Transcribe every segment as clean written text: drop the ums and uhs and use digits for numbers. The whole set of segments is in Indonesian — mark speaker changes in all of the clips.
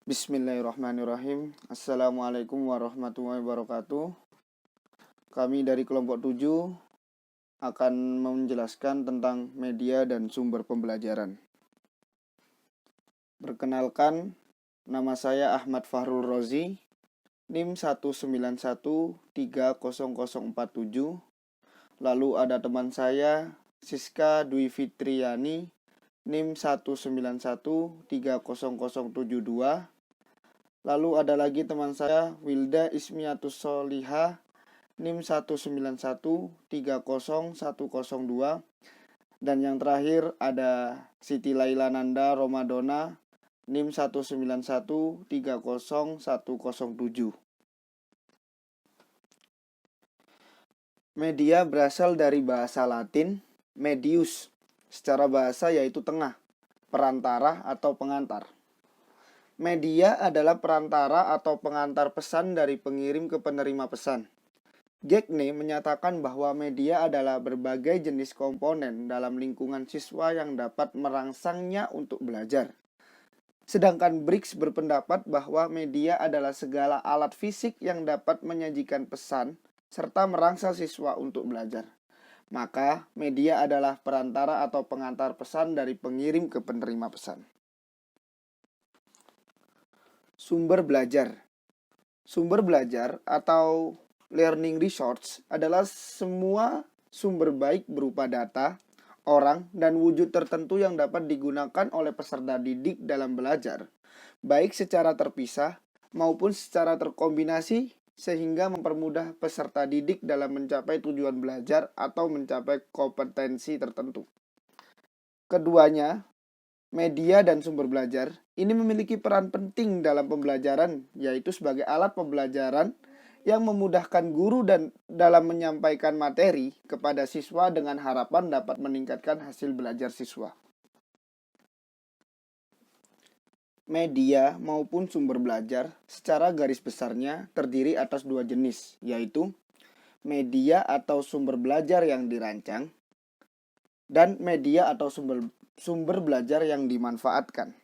Speaker 1: Bismillahirrahmanirrahim. Assalamualaikum warahmatullahi wabarakatuh. Kami dari kelompok 7 akan menjelaskan tentang media dan sumber pembelajaran. Perkenalkan, nama saya Ahmad Fahrul Rozi, NIM 191300047. Lalu ada teman saya, Siska Dwi Fitriani, NIM 191300072. Lalu ada lagi teman saya, Wilda Ismiatus Soliha, NIM 191300102. Dan yang terakhir ada Siti Laila Nanda Romadona, NIM 191300107. Media berasal dari bahasa Latin medius, secara bahasa yaitu tengah, perantara atau pengantar. Media adalah perantara atau pengantar pesan dari pengirim ke penerima pesan. Gagne menyatakan bahwa media adalah berbagai jenis komponen dalam lingkungan siswa yang dapat merangsangnya untuk belajar. Sedangkan Briggs berpendapat bahwa media adalah segala alat fisik yang dapat menyajikan pesan serta merangsang siswa untuk belajar. Maka, media adalah perantara atau pengantar pesan dari pengirim ke penerima pesan. Sumber belajar. Sumber belajar atau learning resource adalah semua sumber baik berupa data, orang, dan wujud tertentu yang dapat digunakan oleh peserta didik dalam belajar, baik secara terpisah maupun secara terkombinasi sehingga mempermudah peserta didik dalam mencapai tujuan belajar atau mencapai kompetensi tertentu. Keduanya, media dan sumber belajar, ini memiliki peran penting dalam pembelajaran, yaitu sebagai alat pembelajaran yang memudahkan guru dan dalam menyampaikan materi kepada siswa dengan harapan dapat meningkatkan hasil belajar siswa. Media maupun sumber belajar secara garis besarnya terdiri atas dua jenis, yaitu media atau sumber belajar yang dirancang dan media atau sumber belajar yang dimanfaatkan.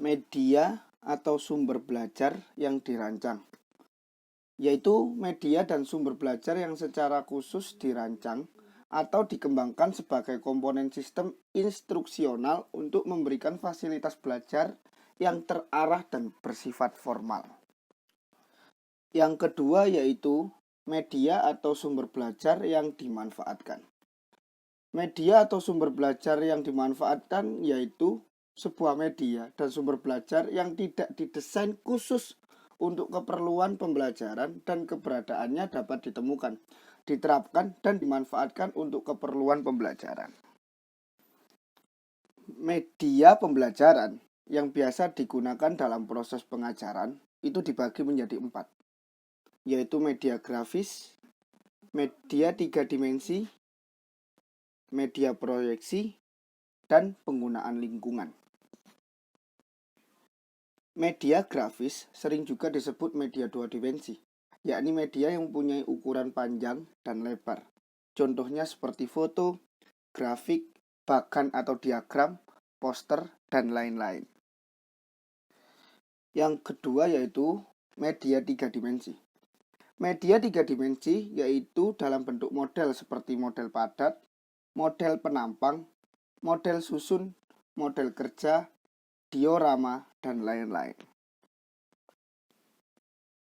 Speaker 1: Media atau sumber belajar yang dirancang, yaitu media dan sumber belajar yang secara khusus dirancang atau dikembangkan sebagai komponen sistem instruksional untuk memberikan fasilitas belajar yang terarah dan bersifat formal. Yang kedua yaitu media atau sumber belajar yang dimanfaatkan. Media atau sumber belajar yang dimanfaatkan yaitu sebuah media dan sumber belajar yang tidak didesain khusus untuk keperluan pembelajaran dan keberadaannya dapat ditemukan, diterapkan, dan dimanfaatkan untuk keperluan pembelajaran. Media pembelajaran yang biasa digunakan dalam proses pengajaran itu dibagi menjadi 4, yaitu media grafis, media 3 dimensi, media proyeksi, dan penggunaan lingkungan. Media grafis sering juga disebut media 2 dimensi, yakni media yang mempunyai ukuran panjang dan lebar. Contohnya seperti foto, grafik, bahkan atau diagram, poster, dan lain-lain. Yang kedua yaitu media 3 dimensi. Media 3 dimensi yaitu dalam bentuk model seperti model padat, model penampang, model susun, model kerja, diorama, dan lain-lain.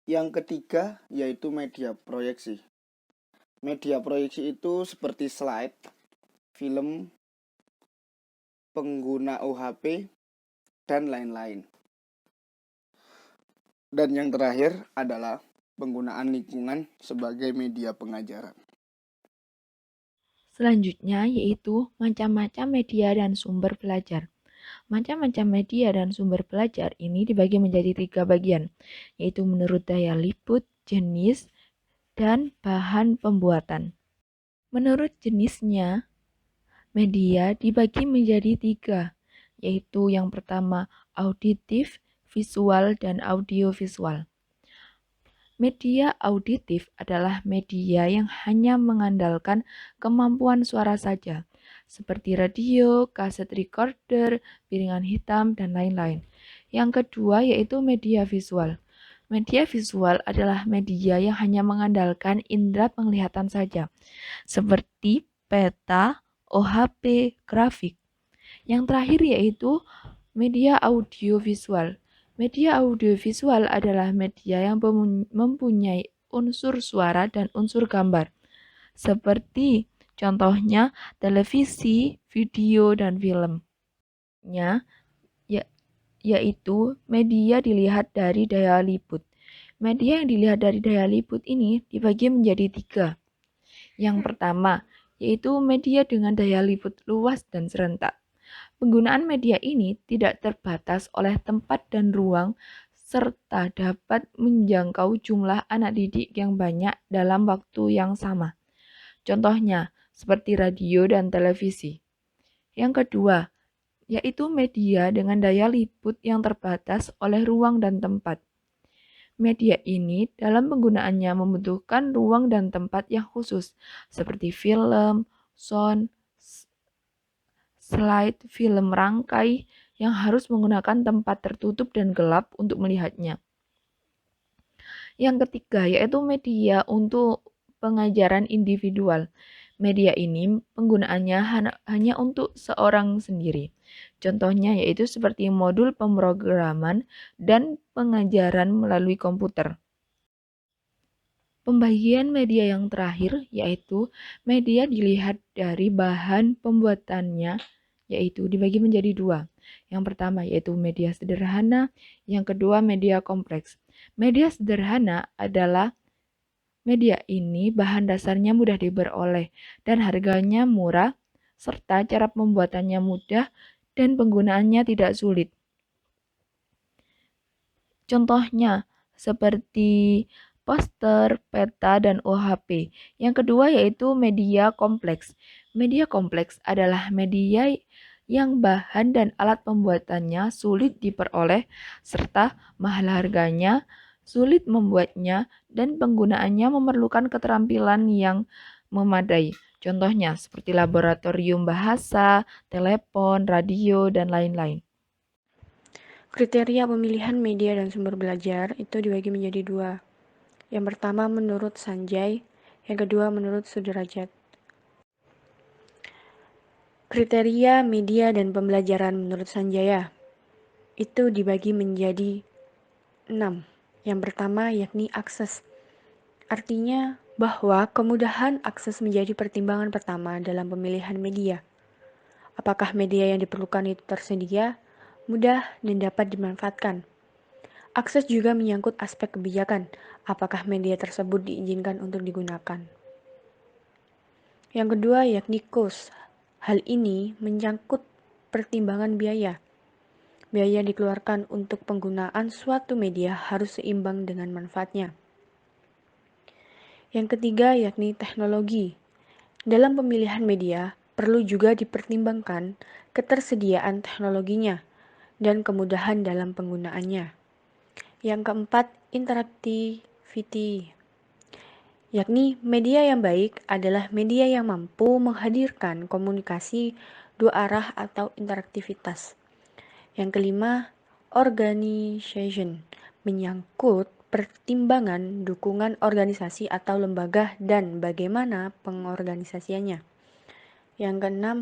Speaker 1: Yang ketiga yaitu media proyeksi. Media proyeksi itu seperti slide, film, pengguna OHP, dan lain-lain. Dan yang terakhir adalah penggunaan lingkungan sebagai media pengajaran.
Speaker 2: Selanjutnya yaitu macam-macam media dan sumber belajar. Macam-macam media dan sumber belajar ini dibagi menjadi 3 bagian, yaitu menurut daya liput, jenis, dan bahan pembuatan. Menurut jenisnya, media dibagi menjadi 3, yaitu yang pertama auditif, visual, dan audiovisual. Media auditif adalah media yang hanya mengandalkan kemampuan suara saja, seperti radio, kaset recorder, piringan hitam, dan lain-lain. Yang kedua yaitu media visual. Media visual adalah media yang hanya mengandalkan indera penglihatan saja, seperti peta, OHP, grafik. Yang terakhir yaitu media audiovisual. Media audiovisual adalah media yang mempunyai unsur suara dan unsur gambar, seperti contohnya televisi, video, dan filmnya, yaitu media dilihat dari daya liput. Media yang dilihat dari daya liput ini dibagi menjadi 3. Yang pertama, yaitu media dengan daya liput luas dan serentak. Penggunaan media ini tidak terbatas oleh tempat dan ruang, serta dapat menjangkau jumlah anak didik yang banyak dalam waktu yang sama. Contohnya, seperti radio dan televisi. Yang kedua, yaitu media dengan daya liput yang terbatas oleh ruang dan tempat. Media ini dalam penggunaannya membutuhkan ruang dan tempat yang khusus, seperti film, sound, slide, film rangkai yang harus menggunakan tempat tertutup dan gelap untuk melihatnya. Yang ketiga, yaitu media untuk pengajaran individual. Media ini penggunaannya hanya untuk seorang sendiri. Contohnya yaitu seperti modul pemrograman dan pengajaran melalui komputer. Pembagian media yang terakhir yaitu media dilihat dari bahan pembuatannya, yaitu dibagi menjadi 2. Yang pertama yaitu media sederhana, yang kedua media kompleks. Media sederhana adalah media ini bahan dasarnya mudah diperoleh dan harganya murah, serta cara pembuatannya mudah dan penggunaannya tidak sulit. Contohnya seperti poster, peta, dan OHP. Yang kedua yaitu media kompleks. Media kompleks adalah media yang bahan dan alat pembuatannya sulit diperoleh serta mahal harganya, sulit membuatnya, dan penggunaannya memerlukan keterampilan yang memadai. Contohnya seperti laboratorium bahasa, telepon, radio, dan lain-lain.
Speaker 3: Kriteria pemilihan media dan sumber belajar itu dibagi menjadi 2. Yang pertama menurut Sanjay, yang kedua menurut Sudrajat. Kriteria media dan pembelajaran menurut Sanjaya itu dibagi menjadi 6. Yang pertama yakni akses. Artinya bahwa kemudahan akses menjadi pertimbangan pertama dalam pemilihan media. Apakah media yang diperlukan itu tersedia, mudah, dan dapat dimanfaatkan. Akses juga menyangkut aspek kebijakan, apakah media tersebut diizinkan untuk digunakan. Yang kedua yakni cost. Hal ini menyangkut pertimbangan biaya. Biaya yang dikeluarkan untuk penggunaan suatu media harus seimbang dengan manfaatnya. Yang ketiga yakni teknologi. Dalam pemilihan media, perlu juga dipertimbangkan ketersediaan teknologinya dan kemudahan dalam penggunaannya. Yang keempat, interactivity, yakni media yang baik adalah media yang mampu menghadirkan komunikasi dua arah atau interaktivitas. Yang kelima, organization, menyangkut pertimbangan dukungan organisasi atau lembaga dan bagaimana pengorganisasiannya. Yang keenam,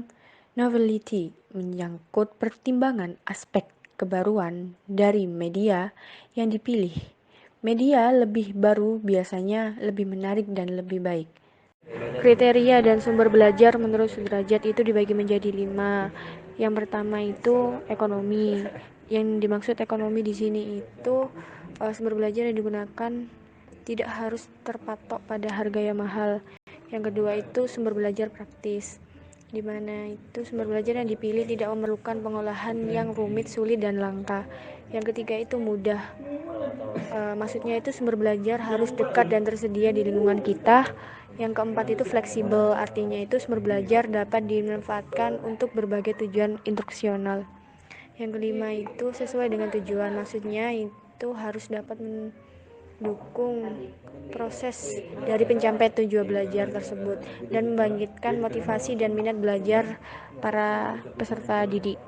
Speaker 3: novelty, menyangkut pertimbangan aspek kebaruan dari media yang dipilih. Media lebih baru biasanya lebih menarik dan lebih baik. Kriteria dan sumber belajar menurut Sudrajat itu dibagi menjadi 5. Yang pertama itu ekonomi. Yang dimaksud ekonomi di sini itu sumber belajar yang digunakan tidak harus terpatok pada harga yang mahal. Yang kedua itu sumber belajar praktis, di mana itu sumber belajar yang dipilih tidak memerlukan pengolahan yang rumit, sulit, dan langka. Yang ketiga itu mudah. Maksudnya itu sumber belajar harus dekat dan tersedia di lingkungan kita. Yang keempat itu fleksibel, artinya itu sumber belajar dapat dimanfaatkan untuk berbagai tujuan instruksional. Yang kelima itu sesuai dengan tujuan, maksudnya itu harus dapat mendukung proses dari pencapaian tujuan belajar tersebut dan membangkitkan motivasi dan minat belajar para peserta didik.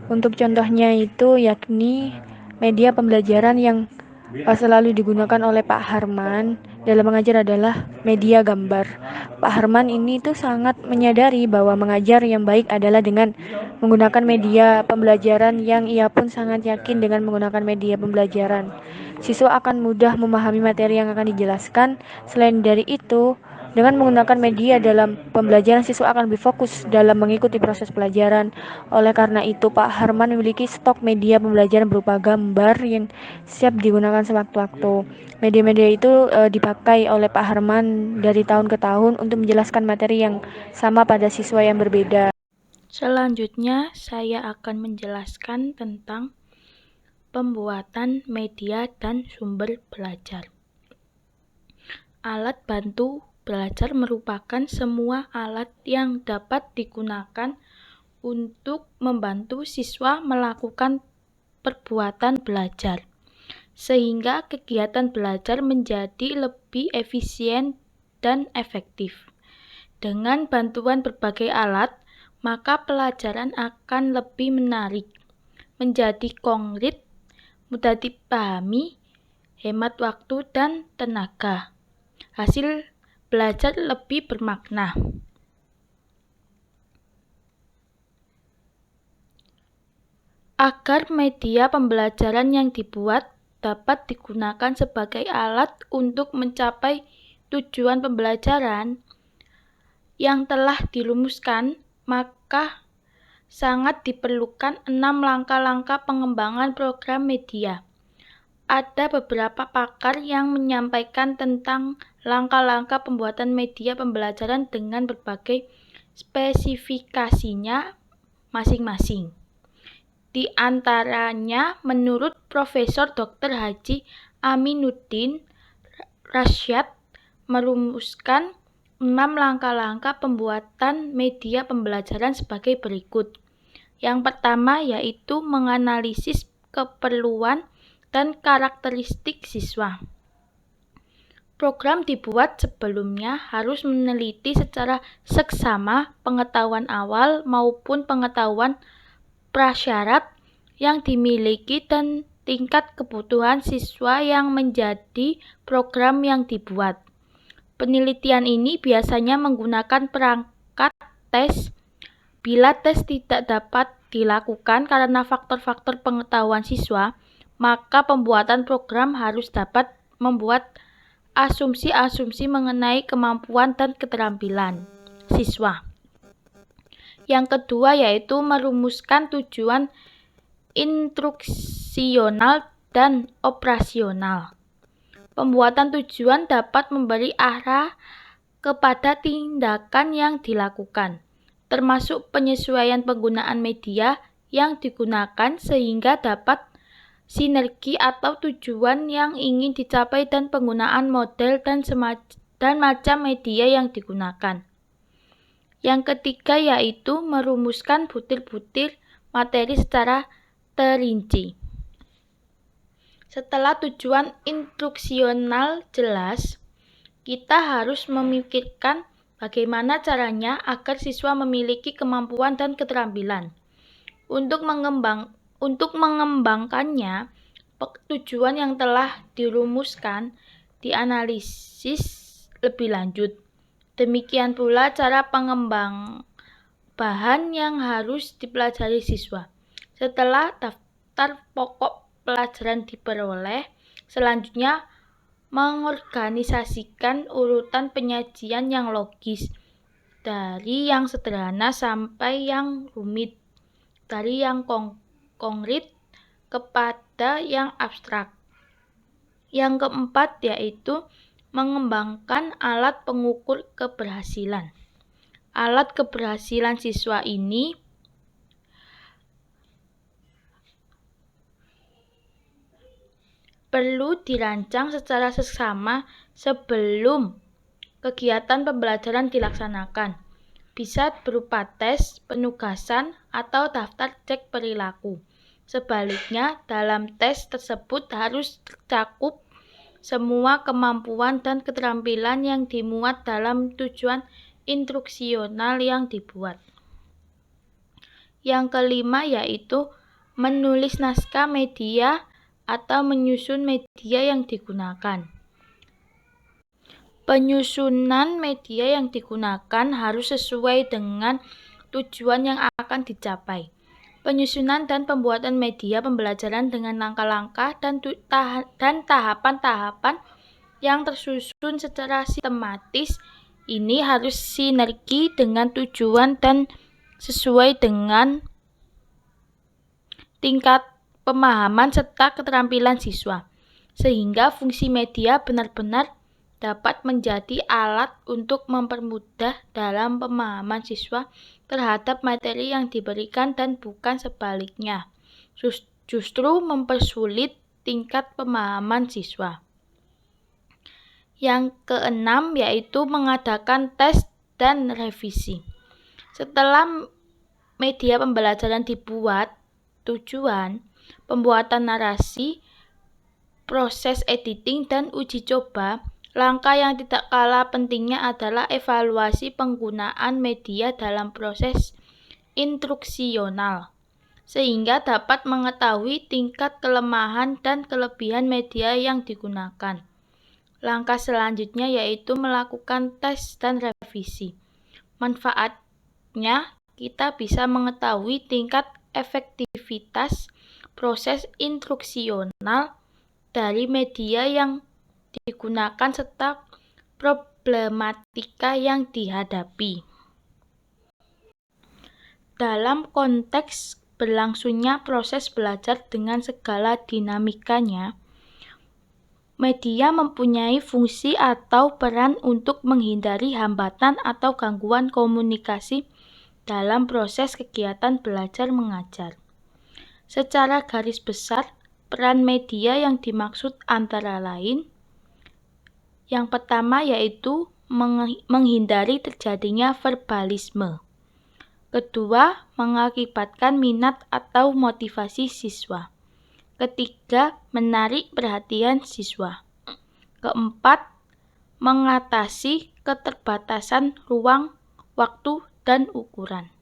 Speaker 3: Untuk contohnya itu yakni media pembelajaran yang selalu digunakan oleh Pak Harman dalam mengajar adalah media gambar. Pak Harman ini tuh sangat menyadari bahwa mengajar yang baik adalah dengan menggunakan media pembelajaran yang ia pun sangat yakin dengan menggunakan media pembelajaran. Siswa akan mudah memahami materi yang akan dijelaskan. Selain dari itu, dengan menggunakan media dalam pembelajaran, siswa akan lebih fokus dalam mengikuti proses pelajaran. Oleh karena itu, Pak Harman memiliki stok media pembelajaran berupa gambar yang siap digunakan sewaktu-waktu. Media-media itu dipakai oleh Pak Harman dari tahun ke tahun untuk menjelaskan materi yang sama pada siswa yang berbeda.
Speaker 4: Selanjutnya, saya akan menjelaskan tentang pembuatan media dan sumber belajar. Alat bantu belajar merupakan semua alat yang dapat digunakan untuk membantu siswa melakukan perbuatan belajar, sehingga kegiatan belajar menjadi lebih efisien dan efektif. Dengan bantuan berbagai alat, maka pelajaran akan lebih menarik, menjadi konkret, mudah dipahami, hemat waktu dan tenaga. Hasil belajar lebih bermakna. Agar media pembelajaran yang dibuat dapat digunakan sebagai alat untuk mencapai tujuan pembelajaran yang telah dirumuskan, maka sangat diperlukan 6 langkah-langkah pengembangan program media. Ada beberapa pakar yang menyampaikan tentang langkah-langkah pembuatan media pembelajaran dengan berbagai spesifikasinya masing-masing. Di antaranya, menurut Profesor Dr. Haji Aminuddin Rasyad merumuskan 6 langkah-langkah pembuatan media pembelajaran sebagai berikut. Yang pertama yaitu menganalisis keperluan dan karakteristik siswa. Program dibuat sebelumnya harus meneliti secara seksama pengetahuan awal maupun pengetahuan prasyarat yang dimiliki dan tingkat kebutuhan siswa yang menjadi program yang dibuat. Penelitian ini biasanya menggunakan perangkat tes. Bila tes tidak dapat dilakukan karena faktor-faktor pengetahuan siswa, maka pembuatan program harus dapat membuat asumsi-asumsi mengenai kemampuan dan keterampilan siswa. Yang kedua yaitu merumuskan tujuan instruksional dan operasional. Pembuatan tujuan dapat memberi arah kepada tindakan yang dilakukan, termasuk penyesuaian penggunaan media yang digunakan sehingga dapat sinergi atau tujuan yang ingin dicapai dan penggunaan model dan macam media yang digunakan. Yang ketiga yaitu merumuskan butir-butir materi secara terinci. Setelah tujuan instruksional jelas, kita harus memikirkan bagaimana caranya agar siswa memiliki kemampuan dan keterampilan. Untuk mengembangkannya, tujuan yang telah dirumuskan dianalisis lebih lanjut. Demikian pula cara pengembang bahan yang harus dipelajari siswa. Setelah daftar pokok pelajaran diperoleh, selanjutnya mengorganisasikan urutan penyajian yang logis, dari yang sederhana sampai yang rumit, dari yang konkret kepada yang abstrak. Yang keempat yaitu mengembangkan alat pengukur keberhasilan. Alat keberhasilan siswa ini perlu dirancang secara seksama sebelum kegiatan pembelajaran dilaksanakan. Bisa berupa tes, penugasan, atau daftar cek perilaku. Sebaliknya, dalam tes tersebut harus tercakup semua kemampuan dan keterampilan yang dimuat dalam tujuan instruksional yang dibuat. Yang kelima yaitu menulis naskah media atau menyusun media yang digunakan. Penyusunan media yang digunakan harus sesuai dengan tujuan yang akan dicapai. Penyusunan dan pembuatan media pembelajaran dengan langkah-langkah dan tahapan-tahapan yang tersusun secara sistematis ini harus sinergi dengan tujuan dan sesuai dengan tingkat pemahaman serta keterampilan siswa, sehingga fungsi media benar-benar dapat menjadi alat untuk mempermudah dalam pemahaman siswa terhadap materi yang diberikan dan bukan sebaliknya, justru mempersulit tingkat pemahaman siswa. Yang keenam yaitu mengadakan tes dan revisi. Setelah media pembelajaran dibuat, tujuan, pembuatan narasi, proses editing, dan uji coba, langkah yang tidak kalah pentingnya adalah evaluasi penggunaan media dalam proses instruksional, sehingga dapat mengetahui tingkat kelemahan dan kelebihan media yang digunakan. Langkah selanjutnya yaitu melakukan tes dan revisi. Manfaatnya, kita bisa mengetahui tingkat efektivitas proses instruksional dari media yang digunakan serta problematika yang dihadapi. Dalam konteks berlangsungnya proses belajar dengan segala dinamikanya, media mempunyai fungsi atau peran untuk menghindari hambatan atau gangguan komunikasi dalam proses kegiatan belajar mengajar. Secara garis besar, peran media yang dimaksud antara lain, yang pertama yaitu menghindari terjadinya verbalisme. Kedua, mengakibatkan minat atau motivasi siswa. Ketiga, menarik perhatian siswa. Keempat, mengatasi keterbatasan ruang, waktu, dan ukuran.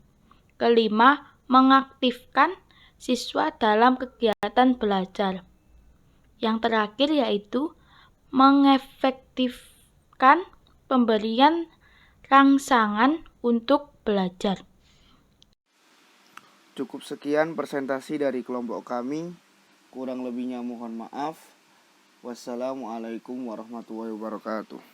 Speaker 4: Kelima, mengaktifkan siswa dalam kegiatan belajar. Yang terakhir yaitu mengefektifkan pemberian rangsangan untuk belajar.
Speaker 1: Cukup sekian presentasi dari kelompok kami. Kurang lebihnya mohon maaf. Wassalamualaikum warahmatullahi wabarakatuh.